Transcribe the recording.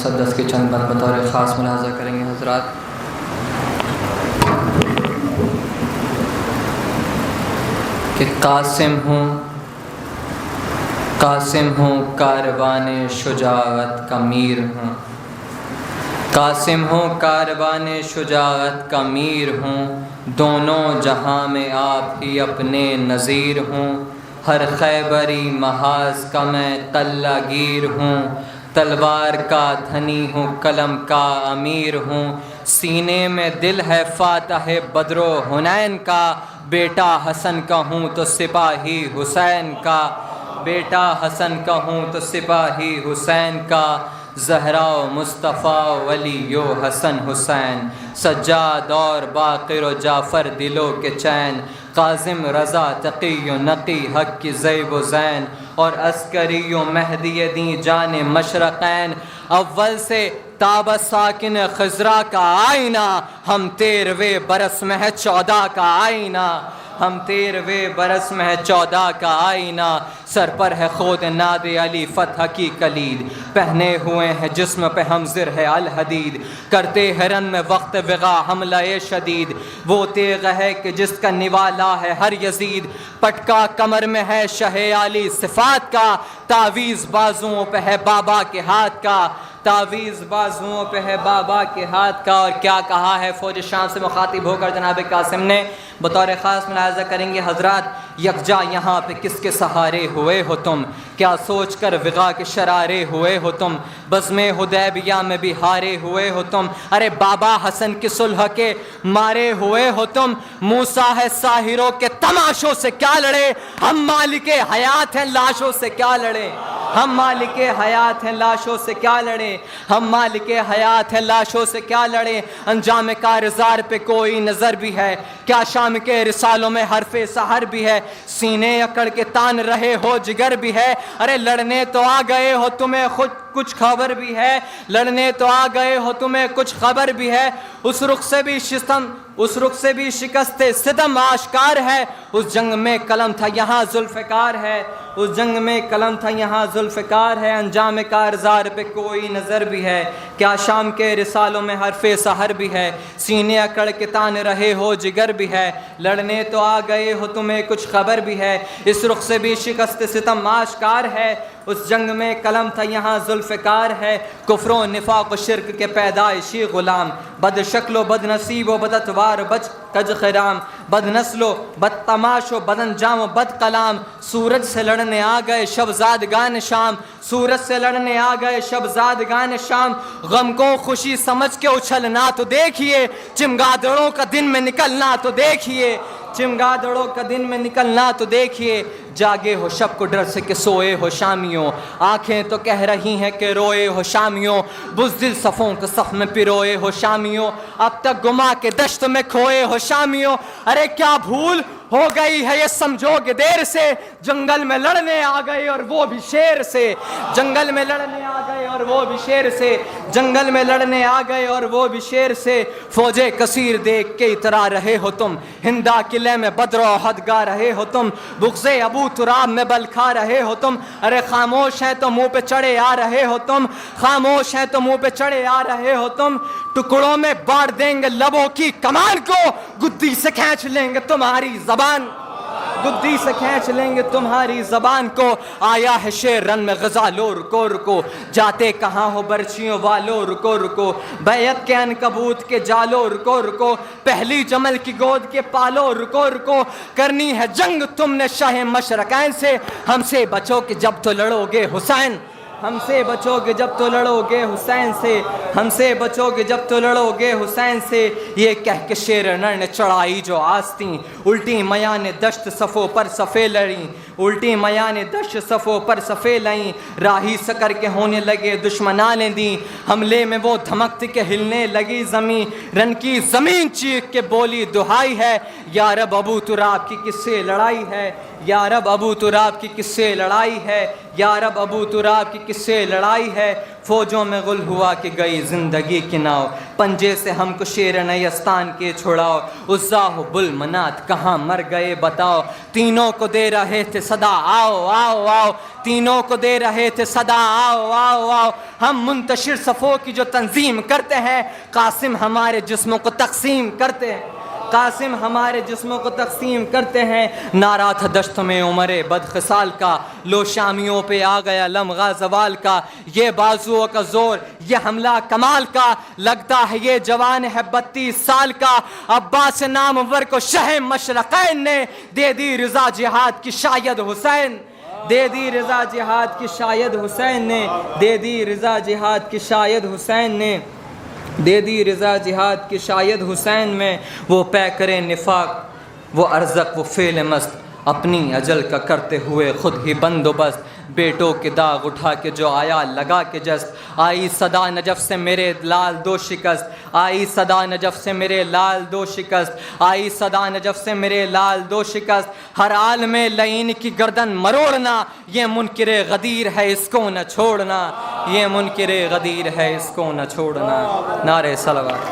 مسدس کے چند بند بطور خاص ملاحظہ کریں گے حضرات۔ کہ قاسم ہوں کاروان شجاعت کا میر ہوں، قاسم ہوں کاروان شجاعت کا میر ہوں، دونوں جہاں میں آپ ہی اپنے نظیر ہوں، ہر خیبری محاذ کا میں قلعہ گیر ہوں، تلوار کا دھنی ہوں قلم کا امیر ہوں، سینے میں دل ہے فاتح بدر و حنین کا، بیٹا حسن کا ہوں تو سپاہی حسین کا، بیٹا حسن کا ہوں تو سپاہی حسین کا، زہرا و مصطفیٰ ولی و حسن حسین، سجاد اور باقر و جعفر دلوں کے چین، کاظم رضا تقی و نقی حق کی زیب و زین، اور عسکری و مہدی دیں جان مشرقین، اول سے تاب ساکن خضرا کا آئینہ، ہم 13ویں برس میں ہے 14 کا آئینہ، ہم 13ویں برس میں ہے 14 کا آئینہ، سر پر ہے خود ناد علی فتح کی کلید، پہنے ہوئے ہیں جسم پہ ہم زر ہے الحدید، کرتے ہیں رن میں وقت وغا حملہ شدید، وہ تیغ ہے کہ جس کا نوالا ہے ہر یزید، پٹکا کمر میں ہے شہ علی صفات کا، تعویذ بازوؤں پہ ہے بابا کے ہاتھ کا، تعویذ بازوؤں پہ ہے بابا کے ہاتھ کا۔ اور کیا کہا ہے فوج شام سے مخاطب ہو کر جناب قاسم نے، بطور خاص ملاحظہ کریں گے حضرات، یکجا یہاں پہ کس کے سہارے ہوئے ہو تم، کیا سوچ کر وغا کے شرارے ہوئے ہو تم، بزم حدیبیہ میں بھی ہارے ہوئے ہو تم، ارے بابا حسن کی صلح کے مارے ہوئے ہو تم، موسیٰ ہے ساحروں کے تماشوں سے کیا لڑے، ہم مالک حیات ہیں لاشوں سے کیا لڑے، ہم مالک حیات ہیں لاشوں سے کیا لڑے، ہم مالک حیات ہیں لاشوں سے کیا لڑے، انجام کارزار پہ کوئی نظر بھی ہے، کیا شام کے رسالوں میں حرف سحر بھی ہے، سینے اکڑ کے تان رہے ہو جگر بھی ہے، ارے لڑنے تو آ گئے ہو تمہیں خود کچھ خبر بھی ہے، لڑنے تو آ گئے ہو تمہیں کچھ خبر بھی ہے، اس رخ سے بھی شکست ستم آشکار ہے، اس جنگ میں قلم تھا یہاں ذوالفقار ہے، اس جنگ میں قلم تھا یہاں ذوالفقار ہے، انجام کارزار پہ کوئی نظر بھی ہے، کیا شام کے رسالوں میں حرف سحر بھی ہے، سینے اکڑ کے تان رہے ہو جگر بھی ہے، لڑنے تو آ گئے ہو تمہیں کچھ خبر بھی ہے، اس رخ سے بھی شکست ستم آشکار ہے، اس جنگ میں قلم تھا یہاں ذوالفقار ہے، کفر و نفاق و شرک کے پیدائشی غلام، بد شکل و بد نصیب و بد اتوار و بد کج خرام، بد نسل و بد تماش و بد انجام و بد کلام، سورج سے لڑنے آ گئے شبزادگان شام، سورج سے لڑنے آ گئے شبزادگان شام، غم کو خوشی سمجھ کے اچھلنا تو دیکھیے، چمگادڑوں کا دن میں نکلنا تو دیکھیے، چمگادڑوں کا دن میں نکلنا تو دیکھیے، جاگے ہو شب کو ڈر سے کہ سوئے ہو شامیوں، آنکھیں تو کہہ رہی ہیں کہ روئے ہو شامیوں، بزدل صفوں کے صف میں پروئے ہو شامیوں، اب تک گما کے دشت میں کھوئے ہو شامیوں، ارے کیا بھول ہو گئی ہے یہ سمجھو گے دیر سے، جنگل میں لڑنے آ گئے اور وہ بھی شیر سے، جنگل میں لڑنے آ گئے اور وہ بھی شیر سے، جنگل میں لڑنے آ گئے اور وہ بھی شیر سے، فوج کثیر دیکھ کے اترا رہے ہو تم، ہندا قلعے میں بدر و احد گا رہے ہو تم، بغض ابو تراب میں بل کھا رہے ہو تم، ارے خاموش ہیں تو منہ پہ چڑھے آ رہے ہو تم، خاموش ہیں تو منہ پہ چڑھے آ رہے ہو تم، ٹکڑوں میں بانٹ دیں گے لبوں کی کمان کو، گدی سے کھینچ لیں گے تمہاری زبان، گدی سے کھینچ لیں گے تمہاری زبان کو، آیا ہے شیر رن میں غزہ لو رکو رکو، جاتے کہاں ہو برچیوں والو رکو رکو، بیعت کے عنکبوت کے جالو رکو رکو، پہلی جمل کی گود کے پالو رکو رکو، کرنی ہے جنگ تم نے شاہ مشرقین سے، ہم سے بچو کہ جب تو لڑو گے حسین، ہم سے بچو گے جب تو لڑو گے حسین سے، ہم سے بچو گے جب تو لڑو گے حسین سے، یہ کہہ کے شیر نر نے چڑھائی جو آستیں، الٹی میان دشت صفوں پر صفے لڑیں، الٹی میان دشت صفوں پر صفے لئیں، راہی سکر کے ہونے لگے دشمنان دیں، حملے میں وہ دھمکتی کے ہلنے لگی زمین، رن کی زمین چیخ کے بولی دہائی ہے، یا رب ابو تراب کی کس سے لڑائی ہے، یا رب ابو تراب کی کس سے لڑائی ہے، یا رب ابو تراب کی کس سے لڑائی ہے، فوجوں میں غل ہوا کہ گئی زندگی کی ناؤ، پنجے سے ہم کو شیر نیستان کے چھڑاؤ، عزا و بل منات کہاں مر گئے بتاؤ، تینوں کو دے رہے تھے صدا آؤ آؤ آؤ، تینوں کو دے رہے تھے صدا آؤ آؤ آؤ، ہم منتشر صفوں کی جو تنظیم کرتے ہیں، قاسم ہمارے جسموں کو تقسیم کرتے ہیں، قاسم ہمارے جسموں کو تقسیم کرتے ہیں۔ نعرہ تھا دشت میں عمر بدخصال کا، لو شامیوں پہ آ گیا لمغہ زوال کا، یہ بازوؤں کا زور یہ حملہ کمال کا، لگتا ہے یہ جوان ہے 32 سال کا، عباس نامور کو شہ مشرقین نے دے دی رضا جہاد کی شاید حسین، دے دی رضا جہاد کی شاید حسین نے، دے دی رضا جہاد کی شاید حسین نے، دے دی رضا جہاد کی شاید حسین میں، وہ پیکرے نفاق وہ ارزق وہ فعل مست، اپنی اجل کا کرتے ہوئے خود ہی بندوبست، بیٹوں کے داغ اٹھا کے جو آیا لگا کے جست، آئی صدا نجف سے میرے لال دو شکست، آئی صدا نجف سے میرے لال دو شکست، آئی صدا نجف سے میرے لال دو شکست، ہر عالم لعین کی گردن مروڑنا، یہ منکر غدیر ہے اس کو نہ چھوڑنا، یہ منکر غدیر ہے اس کو نہ چھوڑنا۔ نعرہ صلوات۔